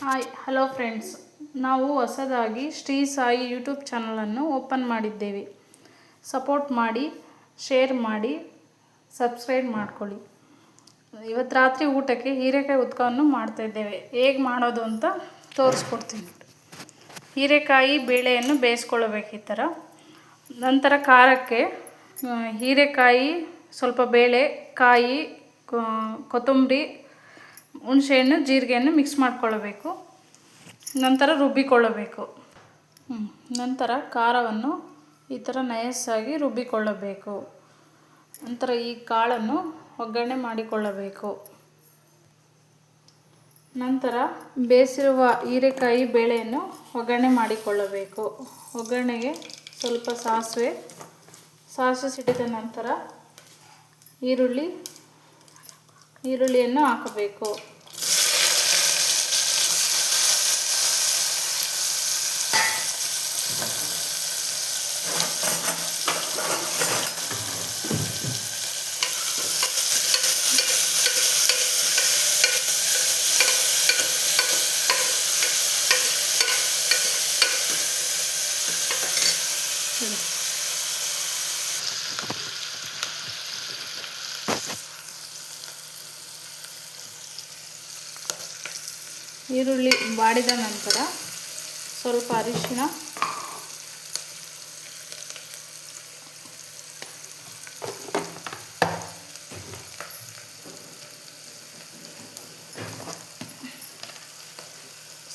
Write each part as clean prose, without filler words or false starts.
Hi hello friends, ನಾವು ಹೊಸದಾಗಿ Shri Sai YouTube ಚಾನಲನ್ನು ಓಪನ್ ಮಾಡಿದ್ದೇವೆ. ಸಪೋರ್ಟ್ ಮಾಡಿ, ಶೇರ್ ಮಾಡಿ, ಸಬ್ಸ್ಕ್ರೈಬ್ ಮಾಡ್ಕೊಳ್ಳಿ. ಇವತ್ತು ರಾತ್ರಿ ಊಟಕ್ಕೆ ಹೀರೆಕಾಯಿ ಉತ್ಕವನ್ನು ಮಾಡ್ತಾಯಿದ್ದೇವೆ. ಹೇಗೆ ಮಾಡೋದು ಅಂತ ತೋರಿಸ್ಕೊಡ್ತೀನಿ. ಹೀರೆಕಾಯಿ ಬೇಳೆಯನ್ನು ಬೇಯಿಸ್ಕೊಳ್ಬೇಕು ಈ ಥರ. ನಂತರ ಖಾರಕ್ಕೆ ಹೀರೆಕಾಯಿ, ಸ್ವಲ್ಪ ಬೇಳೆ, ಕಾಯಿ, ಕೊತ್ತಂಬರಿ, ಹುಣಸೆಹಣ್ಣು, ಜೀರಿಗೆಯನ್ನು ಮಿಕ್ಸ್ ಮಾಡಿಕೊಳ್ಳಬೇಕು. ನಂತರ ರುಬ್ಬಿಕೊಳ್ಳಬೇಕು. ನಂತರ ಖಾರವನ್ನು ಈ ಥರ ನಯಸ್ಸಾಗಿ ರುಬ್ಬಿಕೊಳ್ಳಬೇಕು. ನಂತರ ಈ ಕಾಳನ್ನು ಒಗ್ಗರಣೆ ಮಾಡಿಕೊಳ್ಳಬೇಕು. ನಂತರ ಬೇಯಿಸಿರುವ ಹೀರೆಕಾಯಿ ಬೇಳೆಯನ್ನು ಒಗ್ಗರಣೆ ಮಾಡಿಕೊಳ್ಳಬೇಕು. ಒಗ್ಗರಣೆಗೆ ಸ್ವಲ್ಪ ಸಾಸಿವೆ ಸಿಡಿದ ನಂತರ ಈರುಳ್ಳಿಯನ್ನು ಹಾಕಬೇಕು. ಈರುಳ್ಳಿ ಬಾಡಿದ ನಂತರ ಸ್ವಲ್ಪ ಅರಿಶಿನ,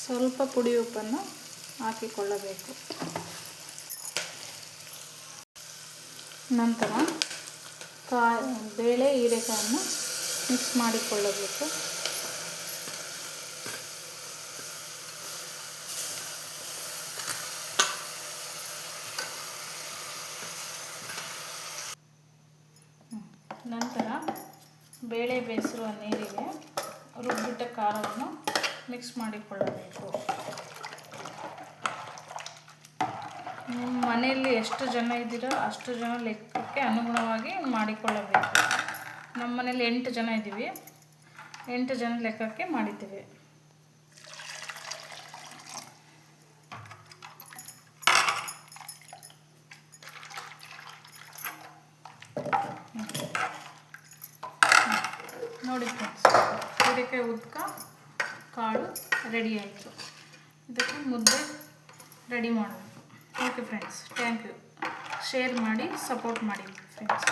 ಸ್ವಲ್ಪ ಪುಡಿ ಉಪ್ಪನ್ನು ಹಾಕಿಕೊಳ್ಳಬೇಕು. ನಂತರ ಬೇಳೆ ಹೀರೆಕಾಯನ್ನು ಮಿಕ್ಸ್ ಮಾಡಿಕೊಳ್ಳಬೇಕು. ನಂತರ ಬೇಳೆ ಬೇಯಿಸಿರುವ ನೀರಿಗೆ ರುಬ್ಬಿಟ್ಟ ಖಾರವನ್ನು ಮಿಕ್ಸ್ ಮಾಡಿಕೊಳ್ಳಬೇಕು. ನಿಮ್ಮ ಮನೆಯಲ್ಲಿ ಎಷ್ಟು ಜನ ಇದ್ದೀರೋ ಅಷ್ಟು ಜನ ಲೆಕ್ಕಕ್ಕೆ ಅನುಗುಣವಾಗಿ ಮಾಡಿಕೊಳ್ಳಬೇಕು. ನಮ್ಮ ಮನೇಲಿ 8 ಜನ ಇದ್ದೀವಿ. 8 ಜನ ಲೆಕ್ಕಕ್ಕೆ ಮಾಡಿದ್ದೀವಿ. ನೋಡಿ ಫ್ರೆಂಡ್ಸ್, ಹೀರೆಕಾಯಿ ಉದ್ಕ ಕಾಳು ರೆಡಿ ಆಯಿತು. ಇದಕ್ಕೆ ಮುದ್ದೆ ರೆಡಿ ಮಾಡಬೇಕು. Okay friends, thank you. Share ಮಾಡಿ, ಸಪೋರ್ಟ್ ಮಾಡಿ ಫ್ರೆಂಡ್ಸ್.